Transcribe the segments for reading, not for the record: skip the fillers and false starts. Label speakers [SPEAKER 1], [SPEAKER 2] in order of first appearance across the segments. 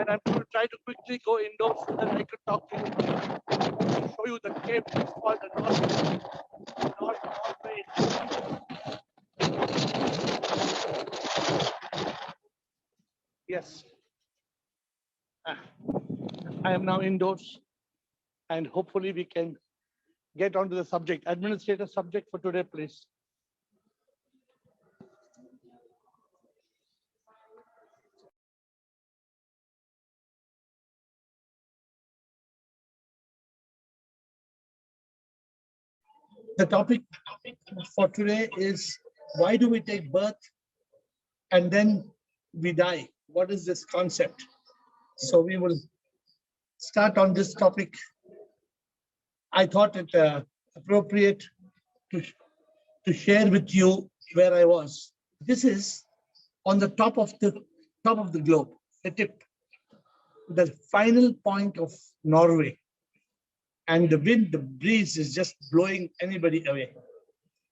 [SPEAKER 1] and I'm going to try to quickly go indoors so that I could talk to you. Show you the cave. It's called the Norway. Yes. I am now indoors, and hopefully we can get onto the subject. Administrator subject for today, please. The topic for today is, why do we take birth and then we die? What is this concept? So we will start on this topic. I thought it appropriate to share with you where I was. This is on the top of the globe, the tip, the final point of Norway. And the wind, the breeze is just blowing anybody away.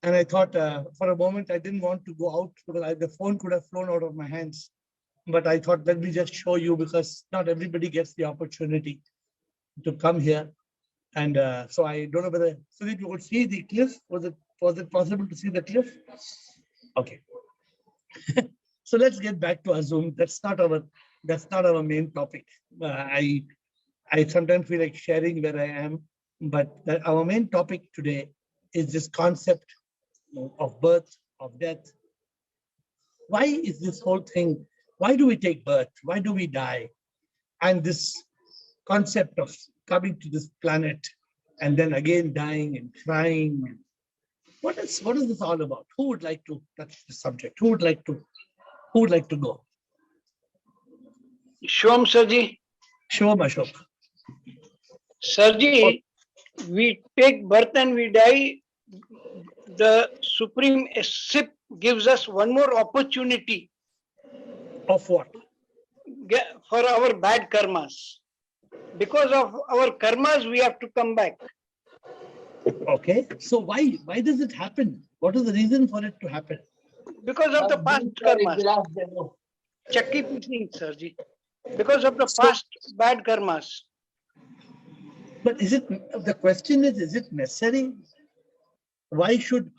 [SPEAKER 1] And I thought for a moment, I didn't want to go out because the phone could have flown out of my hands. But I thought, let me just show you, because not everybody gets the opportunity to come here. And so I don't know whether, so that you could see the cliff. Was it possible to see the cliff? Okay. So let's get back to our Zoom. That's not our main topic. I sometimes feel like sharing where I am, but our main topic today is this concept of birth, of death. Why is this whole thing? Why do we take birth? Why do we die? And this concept of coming to this planet and then again dying and crying. What is this all about? Who would like to touch the subject? Who would like to go?
[SPEAKER 2] Shom Sarji.
[SPEAKER 1] Shom Ashok.
[SPEAKER 2] Sarji, we take birth and we die. The Supreme SIP gives us one more opportunity.
[SPEAKER 1] Of what?
[SPEAKER 2] For our bad karmas. Because of our karmas, we have to come back.
[SPEAKER 1] Okay. So why does it happen? What is the reason for it to happen?
[SPEAKER 2] Because of the past karmas. Chakki pising, Sarji. Because of the past bad karmas.
[SPEAKER 1] But the question is it necessary? Why should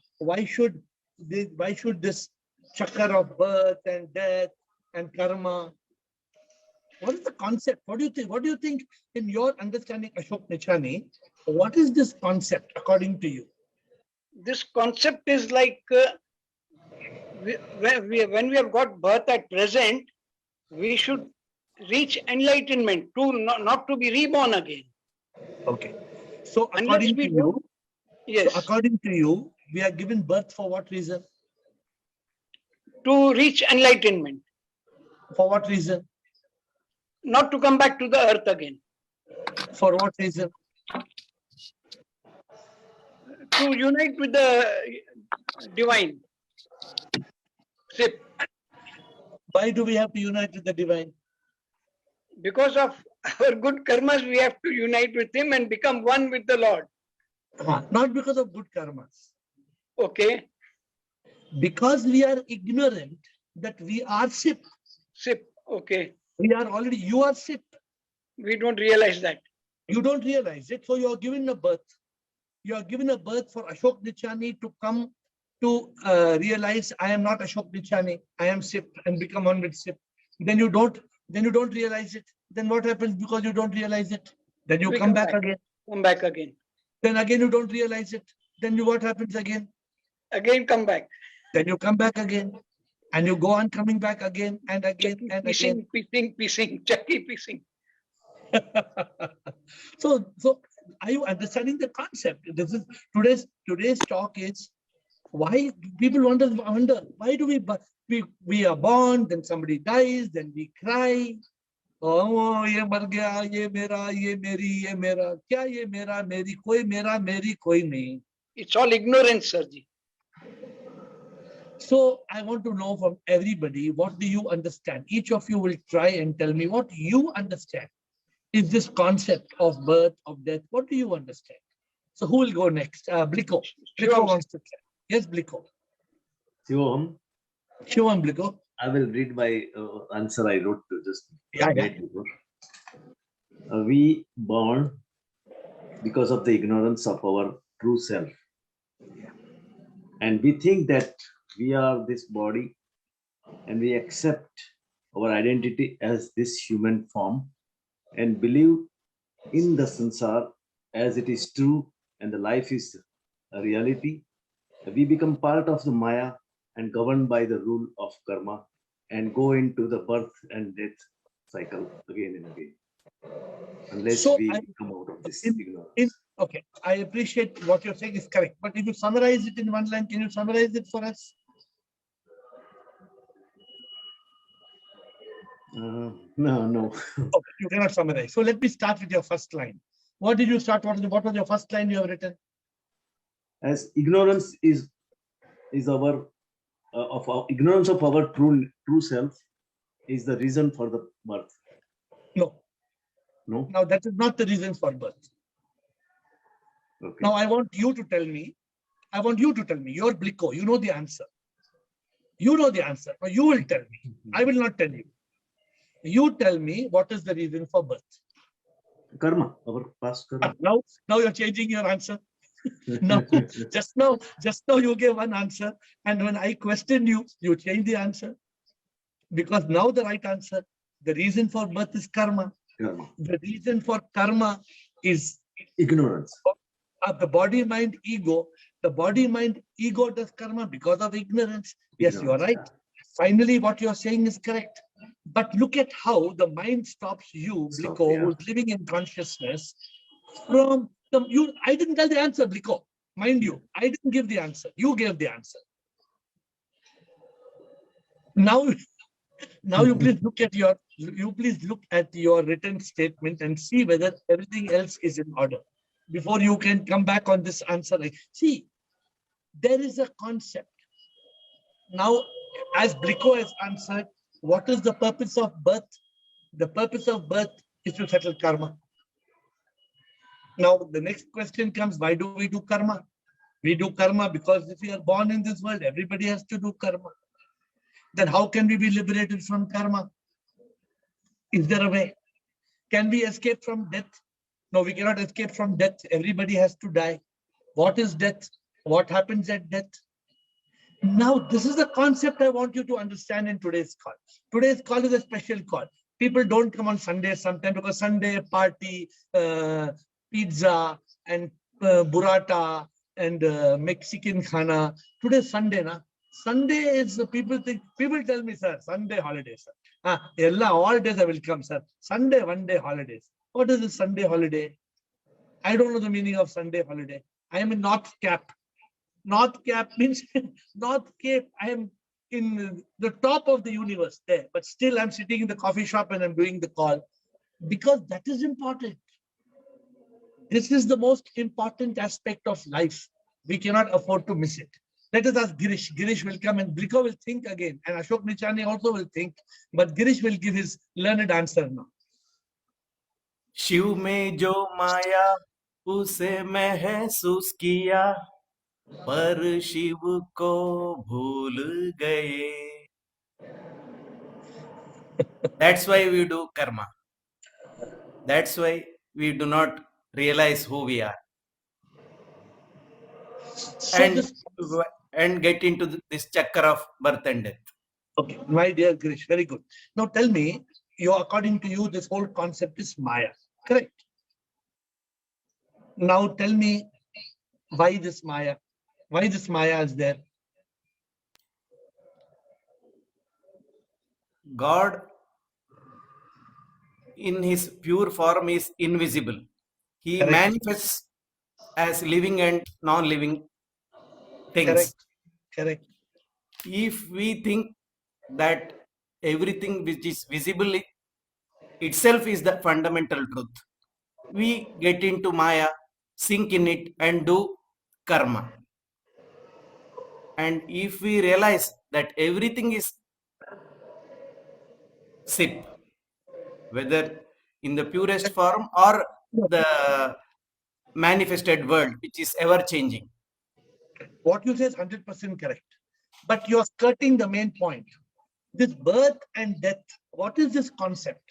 [SPEAKER 1] this chakra of birth and death and karma? What is the concept? What do you think? What do you think in your understanding, Ashok Nichani? What is this concept according to you?
[SPEAKER 2] This concept is like when we have got birth at present, we should reach enlightenment to not to be reborn again.
[SPEAKER 1] Okay. So according to you,
[SPEAKER 2] yes.
[SPEAKER 1] So according to you, we are given birth for what reason?
[SPEAKER 2] To reach enlightenment.
[SPEAKER 1] For what reason?
[SPEAKER 2] Not to come back to the earth again.
[SPEAKER 1] For what reason?
[SPEAKER 2] To unite with the divine. Sip.
[SPEAKER 1] Why do we have to unite with the divine?
[SPEAKER 2] Because of our good karmas, we have to unite with him and become one with the Lord.
[SPEAKER 1] Not because of good karmas.
[SPEAKER 2] Okay.
[SPEAKER 1] Because we are ignorant that we are SIP.
[SPEAKER 2] SIP, okay.
[SPEAKER 1] We are already, you are SIP.
[SPEAKER 2] We don't realize that.
[SPEAKER 1] You don't realize it. So you are given a birth. You are given a birth for Ashok Nichani to come to realize I am not Ashok Nichani. I am SIP and become one with SIP. Then you don't realize it. Then what happens because you don't realize it? Then you come back again.
[SPEAKER 2] Come back again.
[SPEAKER 1] Then again you don't realize it. Then what happens again?
[SPEAKER 2] Again come back.
[SPEAKER 1] Then you come back again. And you go on coming back again and again and again.
[SPEAKER 2] Piecing, Chakki piecing.
[SPEAKER 1] So are you understanding the concept? This is today's talk is why people wonder why do we are born, then somebody dies, then we cry. Oh, ye mar gaya, ye mera, ye meri, ye mera. Kya ye mera, meri koi nahi.
[SPEAKER 2] It's all ignorance, Sarji.
[SPEAKER 1] So I want to know from everybody, what do you understand? Each of you will try and tell me what you understand. Is this concept of birth, of death? What do you understand? So who will go next? Bliko. Bliko wants to try. Yes, Bliko.
[SPEAKER 3] Shivam.
[SPEAKER 1] Bliko.
[SPEAKER 3] I will read my answer I wrote just a minute before. we born because of the ignorance of our true self. And we think that we are this body and we accept our identity as this human form and believe in the sansar as it is true and the life is a reality. We become part of the Maya and governed by the rule of karma and go into the birth and death cycle again and again. Unless
[SPEAKER 1] So
[SPEAKER 3] we come out of this
[SPEAKER 1] in-
[SPEAKER 3] ignorance.
[SPEAKER 1] Okay, I appreciate what you're saying is correct, but if you summarize it in one line, can you summarize it for us?
[SPEAKER 3] No.
[SPEAKER 1] Okay, you cannot summarize. So let me start with your first line. What did you start? What was your first line you have written?
[SPEAKER 3] As ignorance is our of our ignorance of our true self is the reason for the birth.
[SPEAKER 1] No.
[SPEAKER 3] No.
[SPEAKER 1] Now that is not the reason for birth.
[SPEAKER 3] Okay.
[SPEAKER 1] Now I want you to tell me. You're Bliko. You know the answer. You know the answer. Now you will tell me. I will not tell you. You tell me what is the reason for birth.
[SPEAKER 3] Karma, our past karma.
[SPEAKER 1] Now you're changing your answer. No, just now you gave one answer, and when I questioned you, you changed the answer. Because now the right answer, the reason for birth is karma.
[SPEAKER 3] Karma.
[SPEAKER 1] The reason for karma is
[SPEAKER 3] Ignorance.
[SPEAKER 1] The body, mind, ego. The body, mind, ego does karma because of ignorance. Yes, you are right. Finally, what you are saying is correct. But look at how the mind stops you, Bliko, who's living in consciousness, from the I didn't tell the answer, Bliko. Mind you, I didn't give the answer. You gave the answer. Now you please look at your written statement and see whether everything else is in order before you can come back on this answer. See, there is a concept. Now, as Bliko has answered, what is the purpose of birth? The purpose of birth is to settle karma. Now, the next question comes, why do we do karma? We do karma because if we are born in this world, everybody has to do karma. Then how can we be liberated from karma? Is there a way? Can we escape from death? No, we cannot escape from death. Everybody has to die. What is death? What happens at death? Now, this is the concept I want you to understand in today's call. Today's call is a special call. People don't come on Sunday sometimes because Sunday party, pizza and burrata and Mexican khana. Today's Sunday, na? Sunday is people tell me, sir, Sunday holiday, sir. All days I will come, sir. Sunday, one day holidays. What is a Sunday holiday? I don't know the meaning of Sunday holiday. I am in North Cap. North Cap means North Cape. I am in the top of the universe there, but still I'm sitting in the coffee shop and I'm doing the call because that is important. This is the most important aspect of life. We cannot afford to miss it. Let us ask Girish. Girish will come and Bliko will think again, and Ashok Nichani also will think, but Girish will give his learned answer now.
[SPEAKER 4] Shiv में जो माया उसे महसूस किया पर शिव को भूल गए. That's why we do karma. That's why we do not realize who we are.
[SPEAKER 1] So
[SPEAKER 4] and get into this chakra of birth and death.
[SPEAKER 1] Okay, my dear Girish, very good. Now tell me, according to you, this whole concept is Maya, correct? Now tell me, why this Maya? Why this Maya is there?
[SPEAKER 4] God in his pure form is invisible. He
[SPEAKER 1] Correct.
[SPEAKER 4] manifests as living and non-living things.
[SPEAKER 1] Correct.
[SPEAKER 4] If we think that everything which is visible itself is the fundamental truth, we get into Maya, sink in it and do karma. And if we realize that everything is SIP, whether in the purest form or the manifested world, which is ever changing.
[SPEAKER 1] What you say is 100% correct. But you're skirting the main point. This birth and death, what is this concept?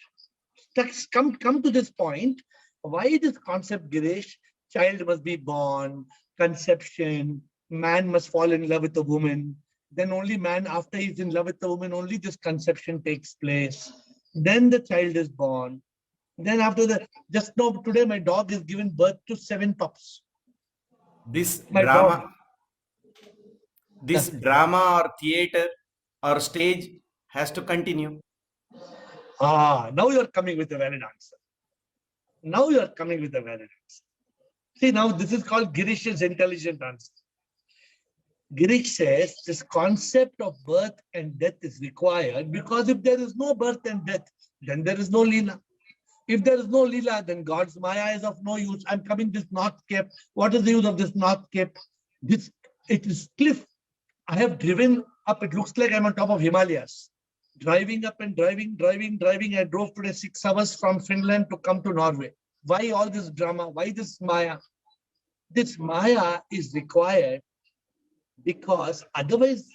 [SPEAKER 1] come to this point. Why this concept, Girish? Child must be born, conception, man must fall in love with a woman. Then only man, after he's in love with the woman, only this conception takes place. Then the child is born. Then after the, just now today, my dog is given birth to 7 pups.
[SPEAKER 4] This
[SPEAKER 1] My
[SPEAKER 4] drama,
[SPEAKER 1] dog.
[SPEAKER 4] this drama or theater or stage has to continue.
[SPEAKER 1] Now you are coming with a valid answer. Now you are coming with a valid answer. See, now this is called Girish's intelligent answer. Girish says this concept of birth and death is required because if there is no birth and death, then there is no Leela. If there is no Leela, then God's Maya is of no use. I'm coming this North Cape. What is the use of this North Cape? This, it is cliff. I have driven up. It looks like I'm on top of Himalayas. Driving up and driving. I drove today 6 hours from Finland to come to Norway. Why all this drama? Why this Maya? This Maya is required because otherwise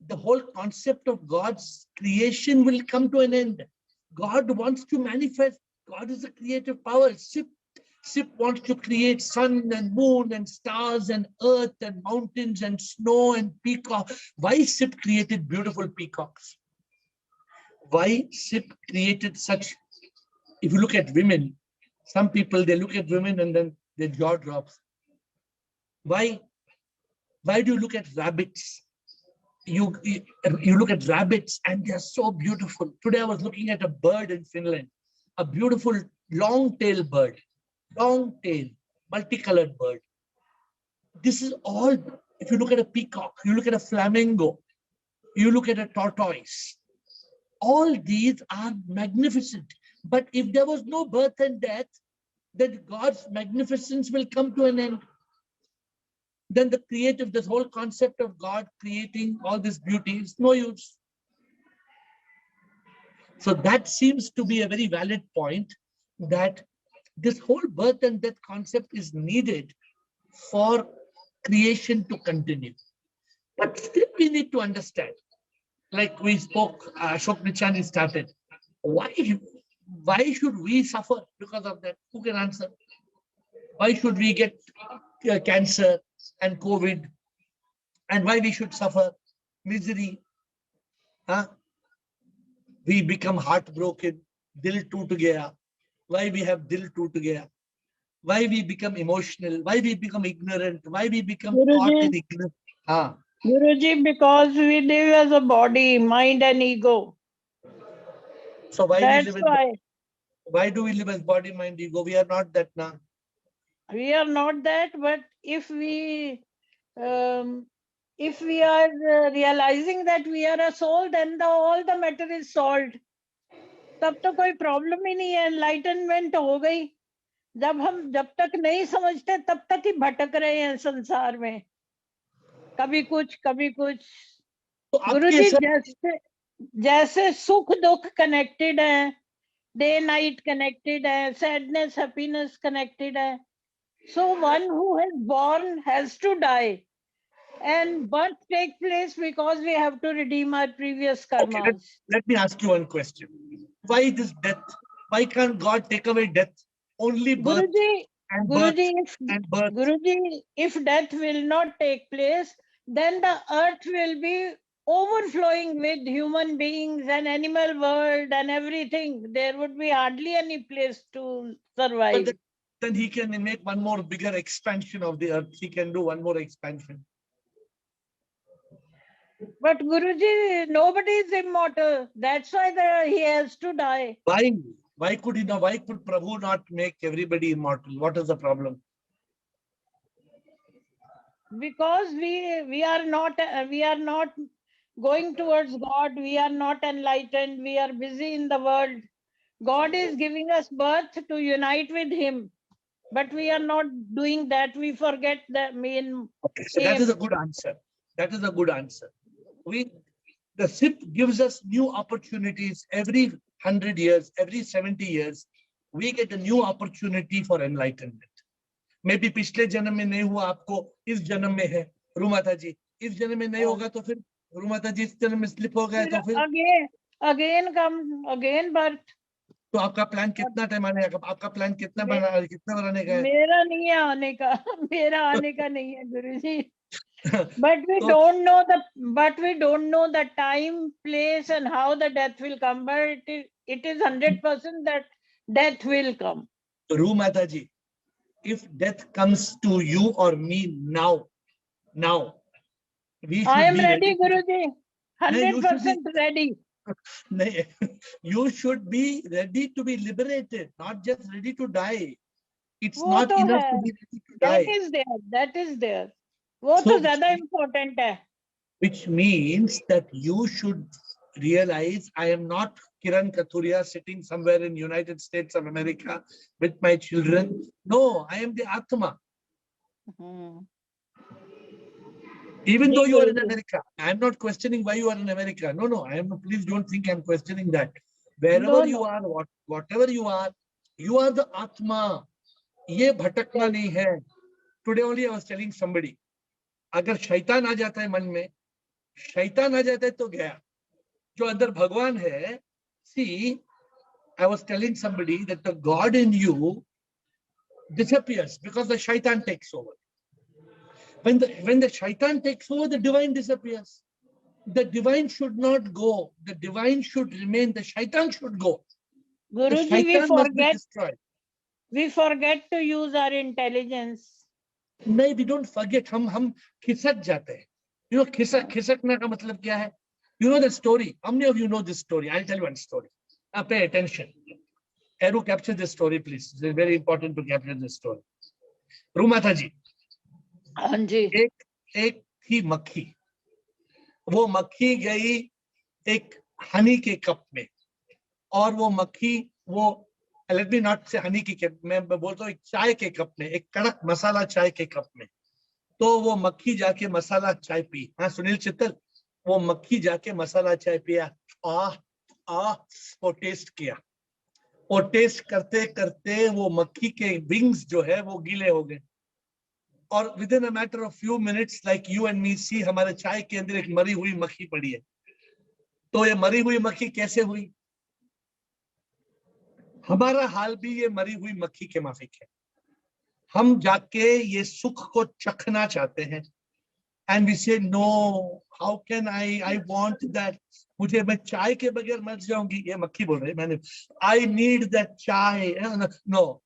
[SPEAKER 1] the whole concept of God's creation will come to an end. God wants to manifest. God is a creative power. Sip wants to create sun and moon and stars and earth and mountains and snow and peacock. Why Sip created beautiful peacocks? Why Sip created such, if you look at women, some people, they look at women and then their jaw drops. Why do you look at rabbits? You look at rabbits and they are so beautiful. Today I was looking at a bird in Finland, a beautiful long-tailed bird, long-tailed, multicolored bird. This is all, if you look at a peacock, you look at a flamingo, you look at a tortoise, all these are magnificent. But if there was no birth and death, then God's magnificence will come to an end. Then the creative, this whole concept of God creating all this beauty is no use. So that seems to be a very valid point, that this whole birth and death concept is needed for creation to continue. But still we need to understand, like we spoke, Ashok Nichani started, why should we suffer because of that? Who can answer? Why should we get cancer and COVID, and why we should suffer misery? We become heartbroken, dil toot gaya. Why we have dil toot gaya? Why we become emotional? Why we become ignorant? Why we become caught in ignorance?
[SPEAKER 5] Guruji, because we live as a body, mind and ego.
[SPEAKER 1] So why
[SPEAKER 5] That's
[SPEAKER 1] we live
[SPEAKER 5] why.
[SPEAKER 1] Why do we live as body, mind, ego? We are not that now.
[SPEAKER 5] We are not that, but if we are realizing that we are a soul, then all the matter is solved. तब तो कोई problem ही नहीं है, enlightenment हो गई. जब तक नहीं समझते तब तक ही भटक रहे हैं संसार में, कभी कुछ कभी कुछ.
[SPEAKER 1] तो
[SPEAKER 5] गुरुजी जैसे सुख दुख कनेक्टेड है, डे नाइट कनेक्टेड है, सैडनेस हैप्पीनेस कनेक्टेड है. So one who has born has to die, and birth takes place because we have to redeem our previous karmas.
[SPEAKER 1] Okay, let me ask you one question. Why this death? Why can't God take away death? Only birth and birth and birth.
[SPEAKER 5] Guruji, if death will not take place, then the earth will be overflowing with human beings and animal world and everything. There would be hardly any place to survive.
[SPEAKER 1] But then he can make one more bigger expansion of the earth. He can do one more expansion.
[SPEAKER 5] But Guruji, nobody is immortal. That's why he has to die.
[SPEAKER 1] Why? Why could Prabhu not make everybody immortal? What is the problem?
[SPEAKER 5] Because we are not going towards God. We are not enlightened. We are busy in the world. God is giving us birth to unite with Him, but we are not doing that. We forget the main.
[SPEAKER 1] Okay, so that is a good answer. That is a good answer. The SIP gives us new opportunities every 100 years, every 70 years. We get a new opportunity for enlightenment. Maybe पिछले जन्म में नहीं हुआ आपको, इस जन्म में है, रूमाता जी. इस जन्म में नहीं होगा तो फिर रूमाता जी इस जन्म में स्लिप हो गया तो फिर
[SPEAKER 5] again birth.
[SPEAKER 1] तो आपका प्लान कितना टाइम आने का, आपका प्लान कितना बनाने का है?
[SPEAKER 5] मेरा नहीं है आने का, मेरा आने का नहीं है गुरुजी। But we
[SPEAKER 1] तो
[SPEAKER 5] don't know the time, place, and how the death will come. But it is 100% that death will come.
[SPEAKER 1] Ru Mataji, if death comes to you or me now, we
[SPEAKER 5] I
[SPEAKER 1] should
[SPEAKER 5] am
[SPEAKER 1] be
[SPEAKER 5] ready,
[SPEAKER 1] ready.
[SPEAKER 5] Guruji.
[SPEAKER 1] No, you should be
[SPEAKER 5] 100% ready.
[SPEAKER 1] No, you should be ready to be liberated, not just ready to die. It's
[SPEAKER 5] वो
[SPEAKER 1] not
[SPEAKER 5] तो
[SPEAKER 1] enough
[SPEAKER 5] है.
[SPEAKER 1] to be ready to
[SPEAKER 5] That
[SPEAKER 1] die.
[SPEAKER 5] is there. That is there. वो तो
[SPEAKER 1] So,
[SPEAKER 5] ज्यादा important है.
[SPEAKER 1] which means that you should realize I am not Kiran Kathuria sitting somewhere in United States of America with my children. No, I am the Atma.
[SPEAKER 5] Hmm.
[SPEAKER 1] Even
[SPEAKER 5] ji
[SPEAKER 1] though you are in
[SPEAKER 5] Guruji.
[SPEAKER 1] America, I am not questioning why you are in America. No, I am. Please don't think I am questioning that.
[SPEAKER 5] No,
[SPEAKER 1] Wherever you
[SPEAKER 5] no.
[SPEAKER 1] are, whatever you are the Atma. ये भटकना नहीं है. Today only I was telling somebody, अगर शैतान आ जाता है मन में, शैतान आ जाता है तो गया. जो अंदर भगवान है, see, I was telling somebody that the God in you disappears because the shaitan takes over. When the shaitan takes over, the divine disappears. The divine should not go. The divine should remain. The shaitan should go. The
[SPEAKER 5] Guruji,
[SPEAKER 1] shaitan must be destroyed.
[SPEAKER 5] we forget to use our intelligence.
[SPEAKER 1] नहीं, we don't forget. हम खिसक जाते हैं. You know, खिसकना का मतलब क्या है? You know the story. How many of you know this story? I'll tell you one story. Now pay attention. Eru, capture this story, please. It's very important to capture this story. Rumata ji.
[SPEAKER 5] हाँ जी.
[SPEAKER 1] एक थी मक्खी. वो मक्खी गई एक हनी के cup में, और वो मक्खी लेट मी नॉट से हनी की कप, मैं बोलता हूँ एक चाय के कप में, एक कड़क मसाला चाय के कप में. तो वो मक्खी जाके मसाला चाय पी. हाँ सुनील चित्तल, वो मक्खी जाके मसाला चाय पिया. वो टेस्ट किया. वो टेस्ट करते करते वो मक्खी के विंग्स जो है वो गीले हो गए. और within a matter of few minutes, like you and me see, हमारे चाय के अंदर एक मरी हुई मक्खी पड़ी है. तो ये मरी हुई मक्खी कैसे हुई? हमारा हाल भी ये मरी हुई मक्खी के माफिक है. हम जाके ये सुख को चखना चाहते हैं. And we say no, how can I want that. मुझे, मैं चाय के बगैर मर जाऊंगी. ये मक्खी बोल रही है. मैंने, I need that chai. No,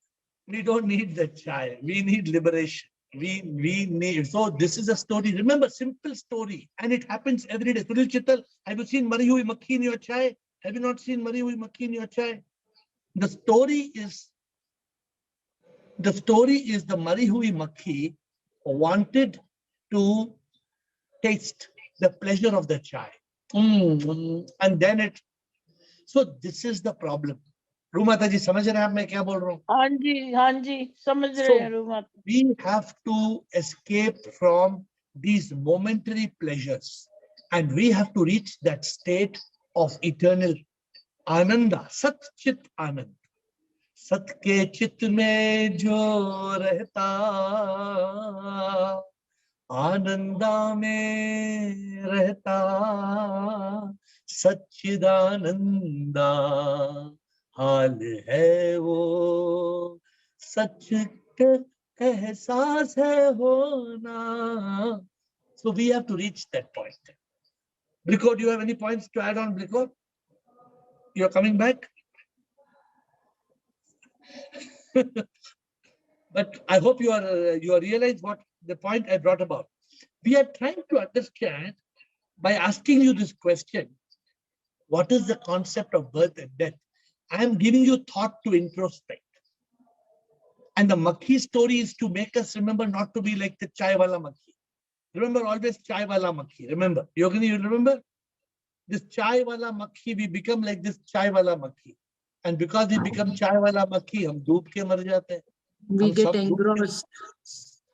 [SPEAKER 1] we don't need that chai. We need liberation. We need. So this is a story. Remember, simple story, and it happens every day. Sunil Chittal, have you seen mari hui makhi in your chai? Have you not seen mari hui makhi in your chai? The story is the mari hui makhi wanted to taste the pleasure of the chai, and then it. So this is the problem. रूमाता जी समझ रहे हैं आप मैं क्या बोल रहा हूँ?
[SPEAKER 5] हाँ जी समझ रहे हैं Ruma.
[SPEAKER 1] We have to escape from these momentary pleasures, and we have to reach that state of eternal ananda, sat chit anand. सत के चित में जो रहता, आनंदा में रहता, सच्चिदानंदा हाल है वो, सच का एहसास है होना. So we have to reach that point. Brico, do you have any points to add on, Brico? You are coming back? But I hope you are realize what the point I brought about. We are trying to understand by asking you this question: what is the concept of birth and death? I am giving you thought to introspect. And the makhi story is to make us remember not to be like the chai wala makhi. Remember always chai wala makhi. Remember, Yogini, you remember? This chai wala makhi, we become like this chai wala makhi. And because we become chai wala makhi, hum doob ke mar jate hain.
[SPEAKER 6] We get engrossed.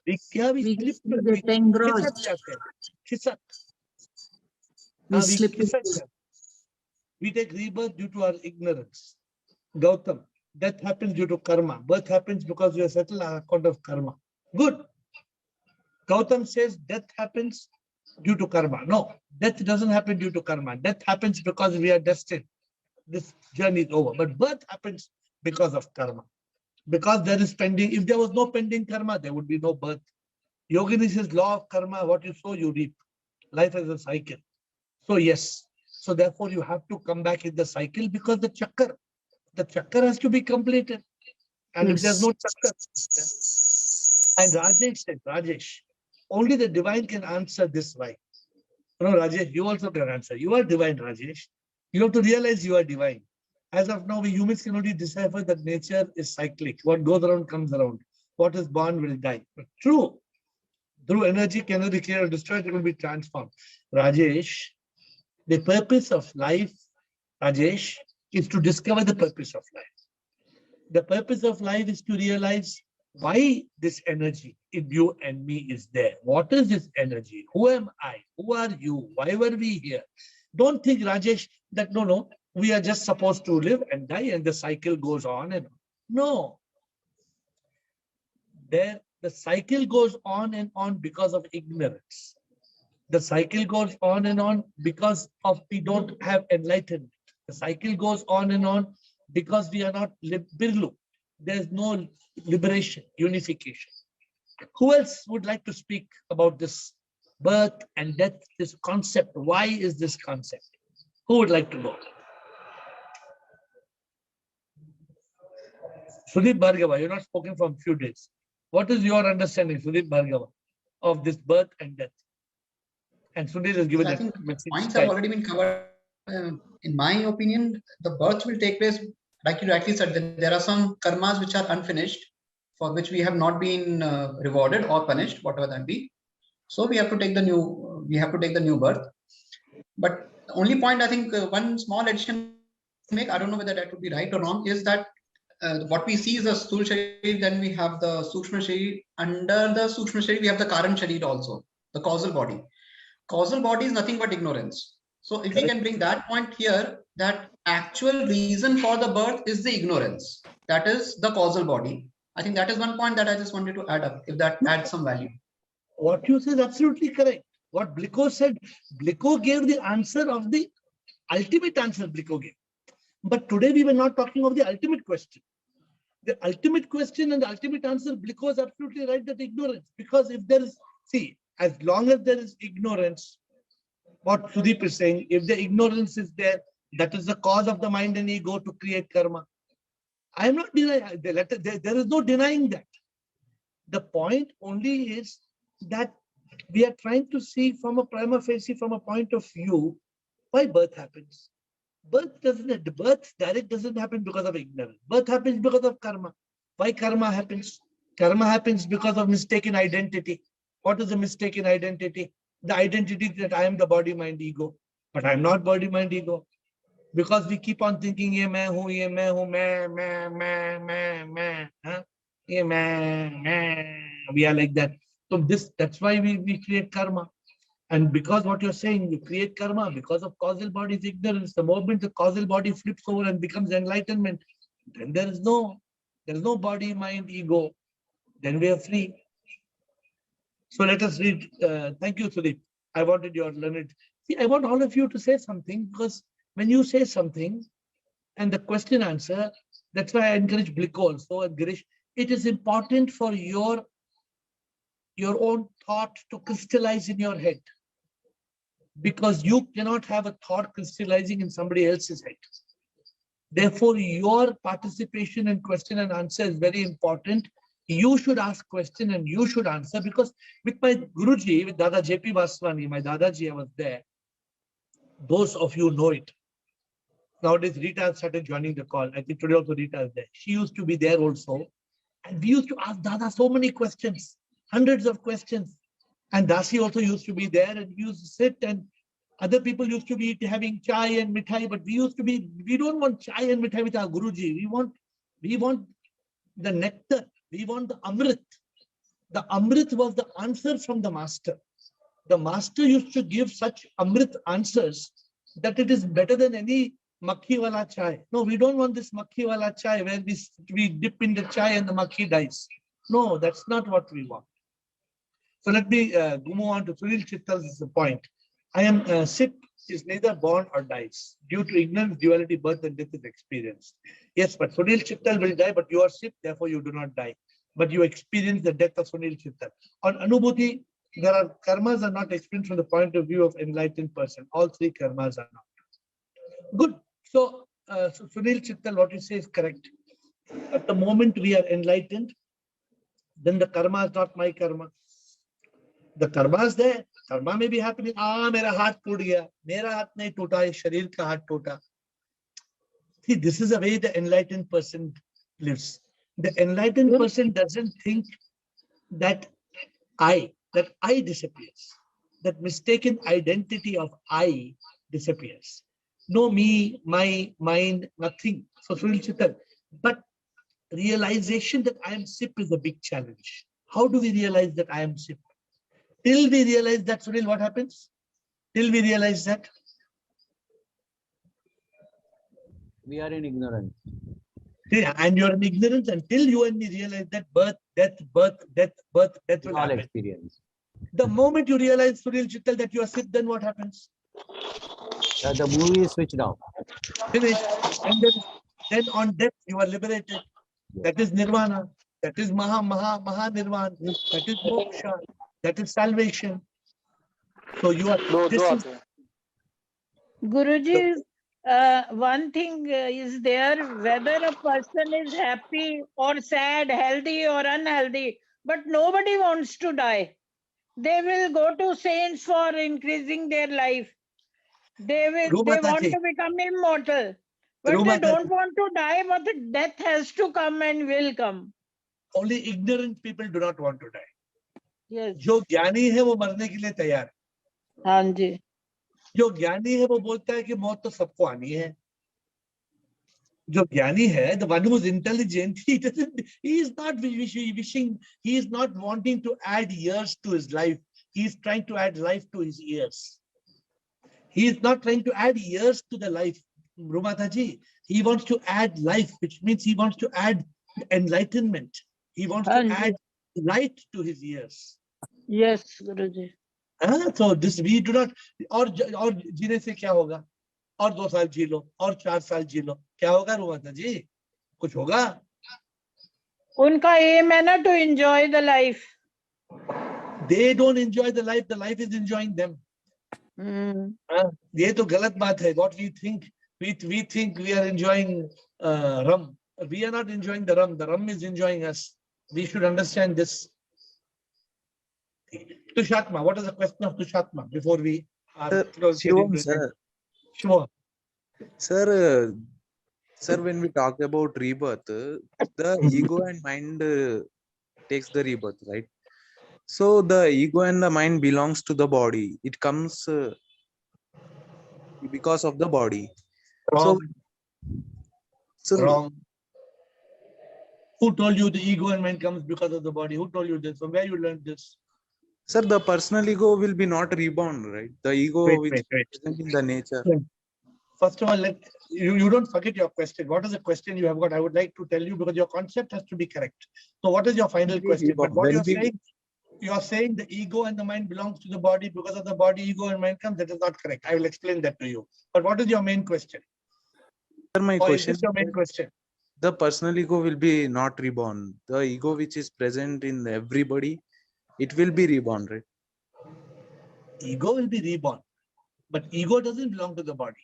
[SPEAKER 1] We slip.
[SPEAKER 6] We get engrossed.
[SPEAKER 1] Khisak.
[SPEAKER 6] We slip.
[SPEAKER 1] We take rebirth due to our ignorance. Gautam, death happens due to karma. Birth happens because we are settled on account of karma. Good. Gautam says death happens due to karma. No, death doesn't happen due to karma. Death happens because we are destined. this journey is over. But birth happens because of karma. Because there is pending, if there was no pending karma, there would be no birth. Yogini says, law of karma, what you sow, you reap. Life is a cycle. So yes, so therefore you have to come back in the cycle because the chakra has to be completed. And if there's no chakra, and Rajesh said, Rajesh, only the divine can answer this why. You know, Rajesh, you also can answer. You are divine, Rajesh. You have to realize you are divine. As of now, we humans can only decipher that nature is cyclic. What goes around comes around. What is born will die. But true, through energy cannot be created or destroyed, it will be transformed. Rajesh, the purpose of life, Rajesh, is to discover the purpose of life. The purpose of life is to realize why this energy in you and me is there. What is this energy? Who am I? Who are you? Why were we here? Don't think, Rajesh, that no, we are just supposed to live and die and the cycle goes on and on. No. The cycle goes on and on because of ignorance. The cycle goes on and on because of we don't have enlightenment. The cycle goes on and on because we are not birlu. There's no liberation, unification. Who else would like to speak about this birth and death, this concept? Why is this concept? Who would like to know? Sudeep Bhargava, you're not spoken for a few days. What is your understanding, Sudeep Bhargava, of this birth and death? And Sudhir has given
[SPEAKER 7] I
[SPEAKER 1] that
[SPEAKER 7] think
[SPEAKER 1] message.
[SPEAKER 7] points have already been covered. In my opinion, the birth will take place, like you rightly said, that there are some karmas which are unfinished, for which we have not been rewarded or punished, whatever that be. So we have to take the new birth. But the only point I think one small addition to make, I don't know whether that would be right or wrong, is that what we see is the Sthul Sharir, then we have the Sukshma Sharir. Under the Sukshma Sharir, we have the Karan Sharir also, the causal body. Causal body is nothing but ignorance. So if we can bring that point here, that actual reason for the birth is the ignorance. That is the causal body. I think that is one point that I just wanted to add up, if that adds some value.
[SPEAKER 1] What you said is absolutely correct. What Bliko said, Bliko gave the answer of the ultimate answer Bliko gave. But today we were not talking of the ultimate question. The ultimate question and the ultimate answer, Bliko is absolutely right, that ignorance. Because if there is, see, as long as there is ignorance, what Sudeep is saying, if the ignorance is there, that is the cause of the mind and ego to create karma. I am not denying, there is no denying that. The point only is that we are trying to see from a prima facie, from a point of view, why birth happens. Birth direct doesn't happen because of ignorance. Birth happens because of karma. Why karma happens? Karma happens because of mistaken identity. What is the mistaken identity? The identity that I am the body, mind, ego. But I'm not body, mind, ego. Because we keep on thinking, ye main hu, main, huh? Ye main. We are like that. So that's why we create karma. And because what you're saying, you create karma because of causal body's ignorance. The moment the causal body flips over and becomes enlightenment, then there is no body, mind, ego. Then we are free. So let us read. Thank you, Sudeep. I wanted your learned. See, I want all of you to say something, because when you say something and the question answer, that's why I encourage Bliko also and Girish. It is important for your own thought to crystallize in your head, because you cannot have a thought crystallizing in somebody else's head. Therefore, your participation in question and answer is very important. You should ask question and you should answer, because with my Guruji, with Dada J.P. Vaswani, my Dadaji, I was there. Those of you know it. Nowadays, Rita started joining the call. I think today also Rita is there. She used to be there also. And we used to ask Dada so many questions, hundreds of questions. And Dasi also used to be there, and we used to sit, and other people used to be having chai and mithai, but we don't want chai and mithai with our Guruji. We want the nectar. We want the Amrit. The Amrit was the answer from the master. The master used to give such Amrit answers that it is better than any makhi wala chai. No, we don't want this makhi wala chai where we dip in the chai and the makhi dies. No, that's not what we want. So let me move on to Sunil Chittal's point. I am Sikh is neither born or dies. Due to ignorance, duality, birth and death is experienced. Yes, but Sunil Chittal will die, but you are sick, therefore you do not die. But you experience the death of Sunil Chittal. On Anubhuti, there are karmas are not experienced from the point of view of enlightened person. All three karmas are not. Good. So, Sunil Chittal, what you say is correct. At the moment we are enlightened, then the karma is not my karma. The karma is there. Karma may be happening. मेरा हाथ टूट गया. मेरा हाथ नहीं टूटा, ये शरीर का हाथ टूटा. See, this is the way the enlightened person lives. The enlightened person doesn't think that I disappears. That mistaken identity of I disappears. No me, my, mine, nothing. So Sunil Chittal. But realization that I am SIP is a big challenge. How do we realize that I am SIP? Till we realize that, Sunil, what happens? Till we realize that?
[SPEAKER 8] We are in ignorance.
[SPEAKER 1] Yeah, and you're in ignorance until you and me realize that birth, death, birth, death, birth, death will
[SPEAKER 8] All
[SPEAKER 1] happen.
[SPEAKER 8] experience.
[SPEAKER 1] The moment you realize, Sunil Chittal, that you are SIP, then what happens?
[SPEAKER 8] The movie is switched off.
[SPEAKER 1] Finish. And then on death, you are liberated. That is nirvana. That is maha nirvana. That is moksha. That is salvation. So you are. This is,
[SPEAKER 5] Guruji, one thing is there, whether a person is happy or sad, healthy or unhealthy, but nobody wants to die. They will go to saints for increasing their life. They want to become immortal, but they don't want to die, but death has to come and will come.
[SPEAKER 1] Only ignorant people do not want to die.
[SPEAKER 5] Yes.
[SPEAKER 1] जो ज्ञानी है वो मरने के लिए तैयार है.
[SPEAKER 5] हाँ जी.
[SPEAKER 1] जो ज्ञानी है वो बोलता है कि मौत तो सबको आनी है. जो ज्ञानी है, the one who is intelligent, he is not wishing, he is not wanting to add years to his life. He is trying to add life to his years. He is not trying to add years to the life, Rumataji. He wants to add life, which means he wants to add enlightenment. He wants to add light to his years.
[SPEAKER 5] Yes, Guruji.
[SPEAKER 1] So this we do not. और जीने से क्या होगा? और 2 साल जी लो, और 4 साल जी लो, क्या होगा रुमाता जी? कुछ होगा?
[SPEAKER 5] उनका aim है ना to enjoy the life.
[SPEAKER 1] They don't enjoy the life is enjoying them. ये तो गलत बात है. What we think we are enjoying rum. We are not enjoying the rum is enjoying us. We should understand this. Tushatma, what is the question of Tushatma before we
[SPEAKER 9] Shivam, sir.
[SPEAKER 1] Sure.
[SPEAKER 9] Sir, when we talk about rebirth, the ego and mind takes the rebirth, right? So the ego and the mind belongs to the body. It comes because of the body.
[SPEAKER 1] Wrong.
[SPEAKER 9] So
[SPEAKER 1] Wrong. Who told you the ego and mind comes because of the body? Who told you this? From where you learned this?
[SPEAKER 9] Sir, the personal ego will be not reborn, right? The ego which is present in the nature.
[SPEAKER 1] First of all, you don't forget your question. What is the question you have got? I would like to tell you because your concept has to be correct. So what is your final question? But what you are saying the ego and the mind belongs to the body because of the body, ego and mind comes. That is not correct. I will explain that to you. But what is your main question?
[SPEAKER 9] Sir, my question
[SPEAKER 1] is your main question.
[SPEAKER 9] The personal ego will be not reborn. The ego which is present in everybody, it will be reborn, right?
[SPEAKER 1] Ego will be reborn, but ego doesn't belong to the body.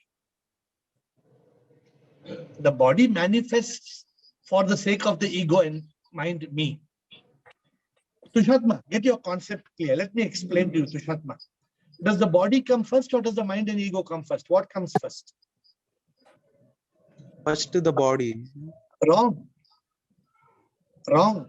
[SPEAKER 1] The body manifests for the sake of the ego and mind, me. Tushatma, get your concept clear. Let me explain to you, Tushatma. Does the body come first or does the mind and ego come first? What comes first?
[SPEAKER 9] First the body.
[SPEAKER 1] Wrong. Wrong.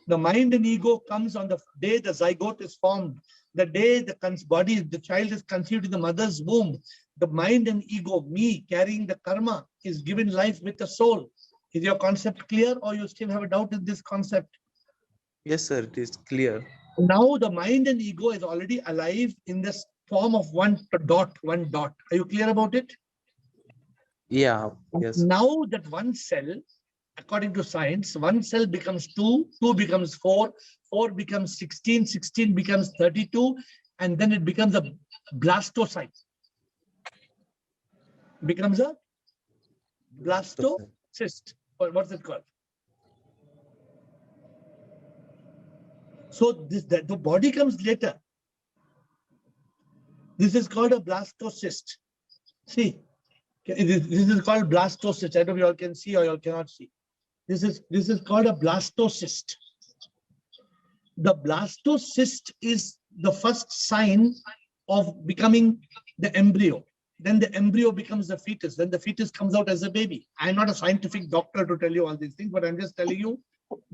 [SPEAKER 1] The mind and ego comes on the day the zygote is formed. The day the child is conceived in the mother's womb. The mind and ego, me carrying the karma, is given life with the soul. Is your concept clear or you still have a doubt in this concept?
[SPEAKER 9] Yes, sir, it is clear.
[SPEAKER 1] Now the mind and ego is already alive in this form of one dot. Are you clear about it?
[SPEAKER 9] Yeah, yes.
[SPEAKER 1] Now that one cell, according to science, one cell becomes 2, 2 becomes 4, 4 becomes 16, 16 becomes 32, and then it becomes a blastocyte. becomes a blastocyst. What's it called? So the body comes later. This is called a blastocyst. See, this is called blastocyst. I don't know if you all can see or you all cannot see. This is called a blastocyst. The blastocyst is the first sign of becoming the embryo. Then the embryo becomes the fetus. Then the fetus comes out as a baby. I'm not a scientific doctor to tell you all these things, but I'm just telling you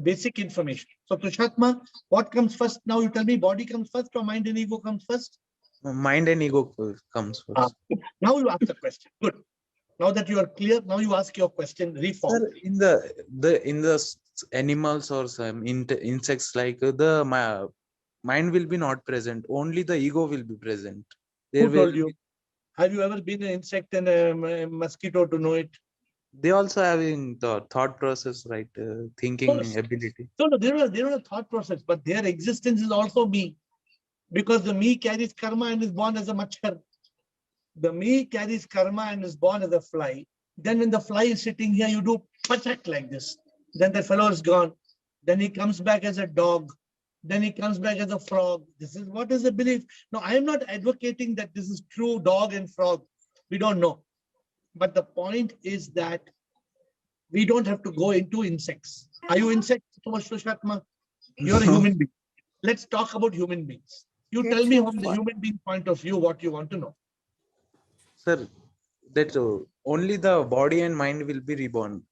[SPEAKER 1] basic information. So Tushatma, what comes first? Now you tell me, body comes first or mind and ego comes first?
[SPEAKER 9] Mind and ego comes first.
[SPEAKER 1] Now you ask the question. Good. Now that you are clear, now you ask your question. Reform.
[SPEAKER 9] Sir, in the animals or some insects, like mind will be not present. Only the ego will be present.
[SPEAKER 1] Who told you? Have you ever been an insect and a mosquito to know it?
[SPEAKER 9] They also having the thought process, right? Thinking ability.
[SPEAKER 1] No, they don't have a thought process, but their existence is also me. Because the me carries karma and is born as a machhar. The me carries karma and is born as a fly. Then when the fly is sitting here, you do pachak like this. Then the fellow is gone. Then he comes back as a dog. Then he comes back as a frog. This is what is the belief. No, I am not advocating that this is true dog and frog. We don't know. But the point is that we don't have to go into insects. Are you insects, Shatma? You're a human being. Let's talk about human beings. You tell me from the human being point of view what you want to know.
[SPEAKER 9] Sir, that only the body and mind will be reborn.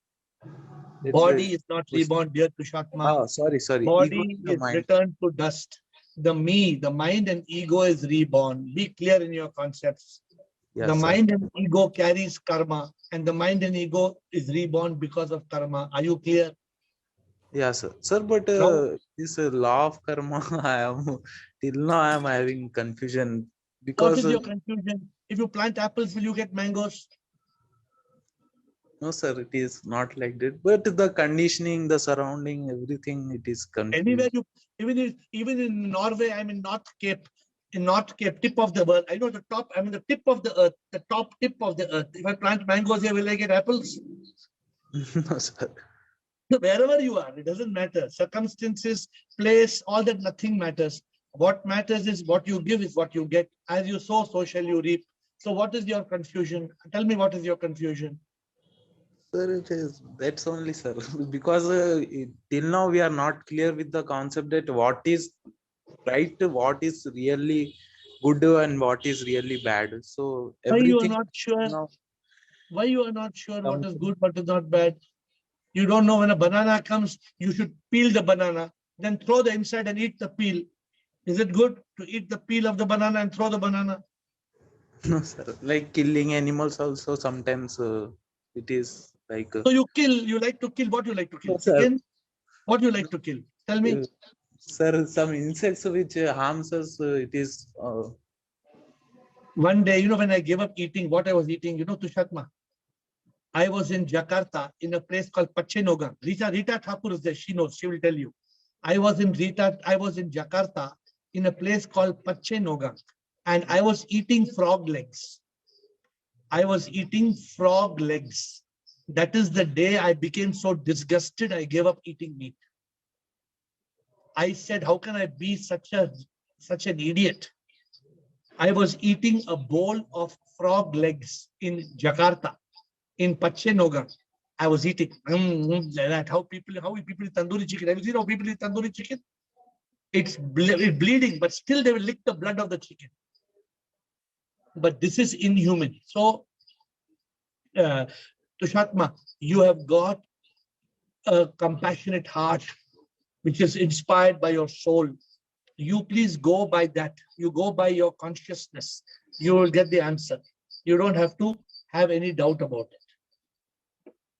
[SPEAKER 1] Body is not reborn, dear Tushatma.
[SPEAKER 9] Oh, sorry.
[SPEAKER 1] Body is returned to dust. The me, the mind and ego is reborn. Be clear in your concepts.
[SPEAKER 9] Yes,
[SPEAKER 1] the
[SPEAKER 9] sir.
[SPEAKER 1] mind and ego carries karma, and the mind and ego is reborn because of karma. Are you clear?
[SPEAKER 9] Yeah, sir. Sir, but this law of karma, till now I am having confusion because.
[SPEAKER 1] What is your confusion? If you plant apples, will you get mangoes?
[SPEAKER 9] No, sir, it is not like that. But the conditioning, the surrounding, everything, it is confused.
[SPEAKER 1] Anywhere you, even in Norway, I'm in North Cape. In North Cape, tip of the earth. I know the top. I'm in the tip of the earth. The top tip of the earth. If I plant mangoes here, will I get apples?
[SPEAKER 9] No, sir.
[SPEAKER 1] Wherever you are, it doesn't matter. Circumstances, place, all that, nothing matters. What matters is what you give is what you get. As you sow, so shall you reap. So what is your confusion? Tell me, what is your confusion?
[SPEAKER 9] Sir, it is, that's only, sir. Because till now we are not clear with the concept that what is right, what is really good and what is really bad. So everything.
[SPEAKER 1] Why you are not sure?
[SPEAKER 9] Now,
[SPEAKER 1] why you are not sure what is good, what is not bad? You don't know when a banana comes, you should peel the banana, then throw the inside and eat the peel. Is it good to eat the peel of the banana and throw the banana?
[SPEAKER 9] No, sir. Like killing animals also sometimes it is like.
[SPEAKER 1] So you kill, you like to kill, what you like to kill?
[SPEAKER 9] No, sir.
[SPEAKER 1] Chicken? What you like to kill? Tell me.
[SPEAKER 9] Sir, some insects which harms us, it is.
[SPEAKER 1] One day, when I gave up eating, what I was eating, Tushatma. I was in Jakarta in a place called Pachenogang. Rita Thakur is there. She knows. She will tell you. I was in Jakarta in a place called Pachenogang, and I was eating frog legs. That is the day I became so disgusted, I gave up eating meat. I said, how can I be such an idiot? I was eating a bowl of frog legs in Jakarta. In Pachenogang, I was eating like that. How people eat tandoori chicken? Have you seen how people eat tandoori chicken? It's bleeding, but still they will lick the blood of the chicken. But this is inhuman. So, Tushatma, you have got a compassionate heart, which is inspired by your soul. You please go by that. You go by your consciousness. You will get the answer. You don't have to have any doubt about it.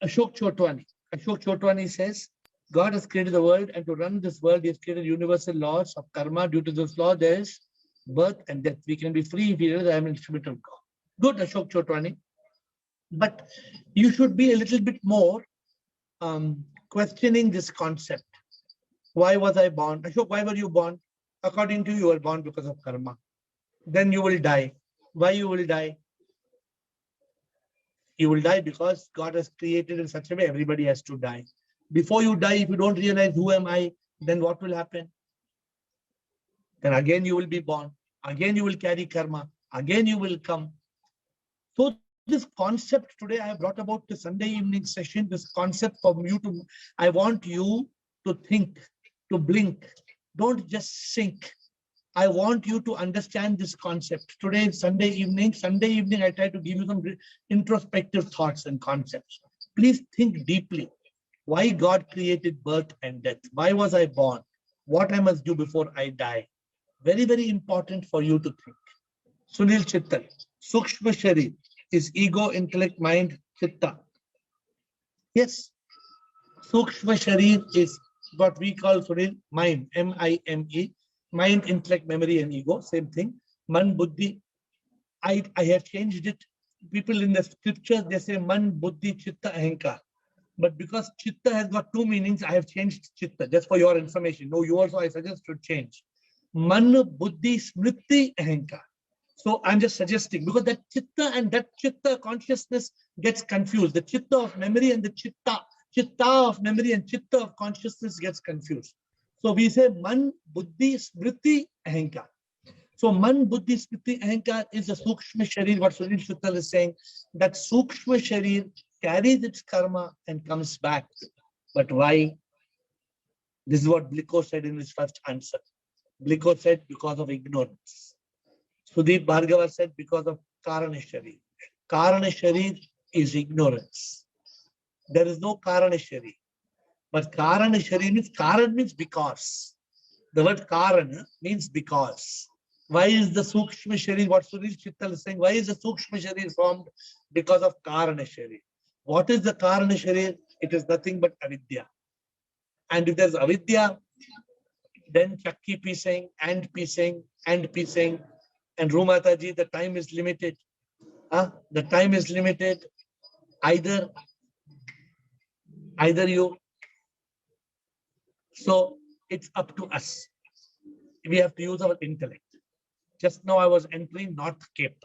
[SPEAKER 1] Ashok Chotwani says, God has created the world, and to run this world, He has created universal laws of karma. Due to this law, there is birth and death. We can be free if we realize I am an instrument of God. Good, Ashok Chotwani. But you should be a little bit more questioning this concept. Why was I born? Ashok, why were you born? According to you, you were born because of karma. Then you will die. Why you will die? You will die because God has created in such a way everybody has to die. Before you die, if you don't realize who am I, then what will happen? Then again you will be born. Again you will carry karma. Again you will come. So this concept today I have brought about the Sunday evening session, this concept for you to, I want you to think, to blink. Don't just sink. I want you to understand this concept. Today is Sunday evening. Sunday evening, I try to give you some introspective thoughts and concepts. Please think deeply. Why God created birth and death? Why was I born? What I must do before I die? Very, very important for you to think. Sunil Chittal, Sukshma Sharir is ego, intellect, mind, chitta. Yes, Sukshma Sharir is what we call Sunil, mind, M-I-M-E, mind, intellect, memory, and ego, same thing. Man, buddhi. I have changed it. People in the scriptures, they say man, buddhi, chitta, ahankar. But because chitta has got two meanings, I have changed chitta, just for your information. No, you also, I suggest to change. Man, buddhi, smriti, ahankar. So I'm just suggesting, because that chitta and that chitta consciousness gets confused. The chitta of memory and the chitta of memory and chitta of consciousness gets confused. So we say man, buddhi, smriti, ahankar. So man, buddhi, smriti, ahankar is a sukshma sharir, what Sunil Chittal is saying, that sukshma sharir carries its karma and comes back. But why? This is what Bliko said in his first answer. Bliko said because of ignorance. Sudeep Bhargava said because of Karana Sharir. Karana Sharir is ignorance. There is no Karana Sharir. But Karana Sharir means, Karan means because. The word Karana means because. Why is the Sukshma Sharir, what Sunil Chittal is saying, why is the Sukshma Sharir formed? Because of Karana Sharir. What is the Karana Sharir? It is nothing but avidya. And if there's avidya, then chakki piecing, and piecing, and piecing. And Rumataji, the time is limited. The time is limited. Either you. So it's up to us. We have to use our intellect. Just now I was entering North Cape.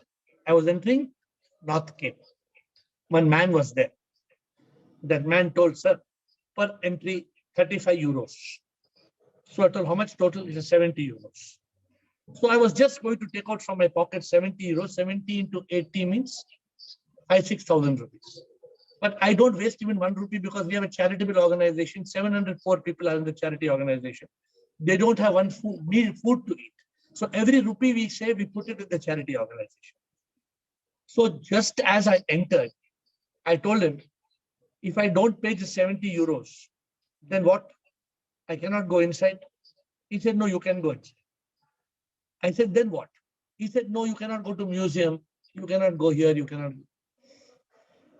[SPEAKER 1] One man was there. That man told, sir, per entry 35 euros. So I told, how much total? He said 70 euros. So I was just going to take out from my pocket 70 euros. 70 into 80 means 6,000 rupees. But I don't waste even 1 rupee because we have a charitable organization. 704 people are in the charity organization. They don't have need food to eat. So every rupee we save, we put it in the charity organization. So just as I entered, I told him, if I don't pay the 70 euros, then what? I cannot go inside. He said, no, you can go inside. I said, then what? He said, no, you cannot go to museum. You cannot go here. You cannot.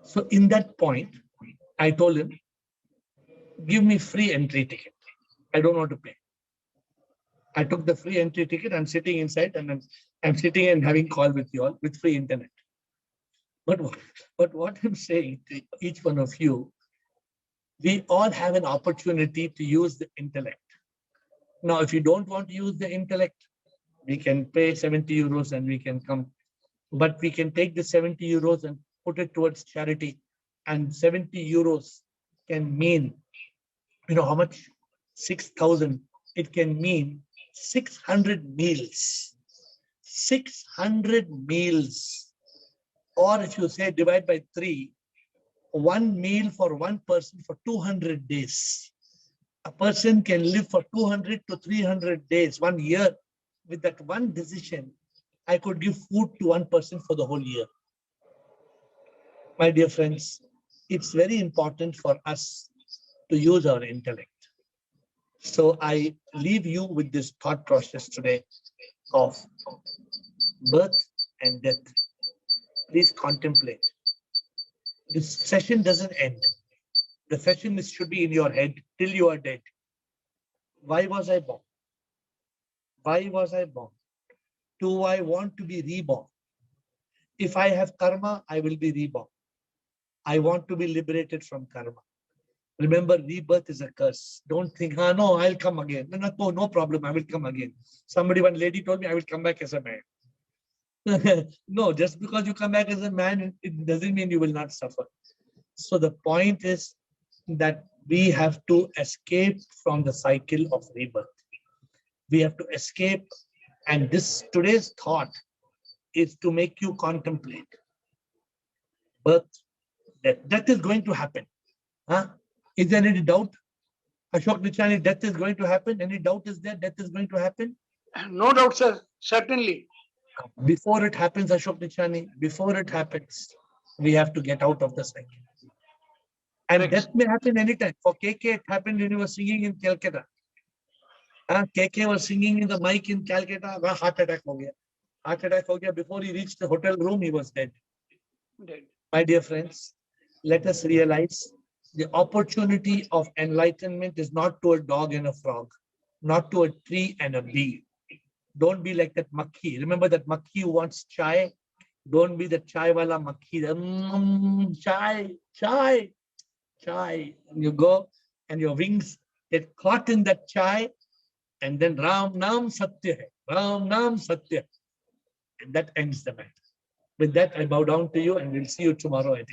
[SPEAKER 1] So in that point, I told him, give me free entry ticket. I don't want to pay. I took the free entry ticket. I'm sitting inside and I'm sitting and having call with you all with free internet. But what I'm saying to each one of you, we all have an opportunity to use the intellect. Now, if you don't want to use the intellect, we can pay 70 euros and we can come. But we can take the 70 euros and put it towards charity. And 70 euros can mean, you know how much? 6,000. It can mean 600 meals. 600 meals. Or if you say divide by 3, 1 meal for 1 person for 200 days. A person can live for 200 to 300 days, 1 year. With that one decision, I could give food to 1 person for the whole year. My dear friends, it's very important for us to use our intellect. So I leave you with this thought process today of birth and death. Please contemplate. This session doesn't end. The session should be in your head till you are dead. Why was I born? Why was I born? Do I want to be reborn? If I have karma, I will be reborn. I want to be liberated from karma. Remember, rebirth is a curse. Don't think, no, I'll come again. No problem, I will come again. One lady told me, I will come back as a man. No, just because you come back as a man, it doesn't mean you will not suffer. So the point is that we have to escape from the cycle of rebirth. We have to escape, and this today's thought is to make you contemplate birth, death. Death is going to happen. Huh? Is there any doubt? Ashok Nichani, death is going to happen. Any doubt is there? Death is going to happen.
[SPEAKER 2] No doubt, sir. Certainly.
[SPEAKER 1] Before it happens, Ashok Nichani, before it happens, we have to get out of the cycle. And
[SPEAKER 2] Correct.
[SPEAKER 1] death may happen anytime. For KK, it happened when he was singing in Calcutta. KK was singing in the mic in Calcutta. Heart attack ho gaya. Heart attack ho gaya. Before he reached the hotel room, he was dead.
[SPEAKER 2] Dead.
[SPEAKER 1] My dear friends, let us realize the opportunity of enlightenment is not to a dog and a frog, not to a tree and a bee. Don't be like that makhi. Remember that makhi who wants chai? Don't be the chai wala makhi. Chai, chai, chai. And you go and your wings get caught in that chai, and then Ram Nam Satya hai. Ram Nam Satya. And that ends the matter. With that, I bow down to you, and we'll see you tomorrow at 8.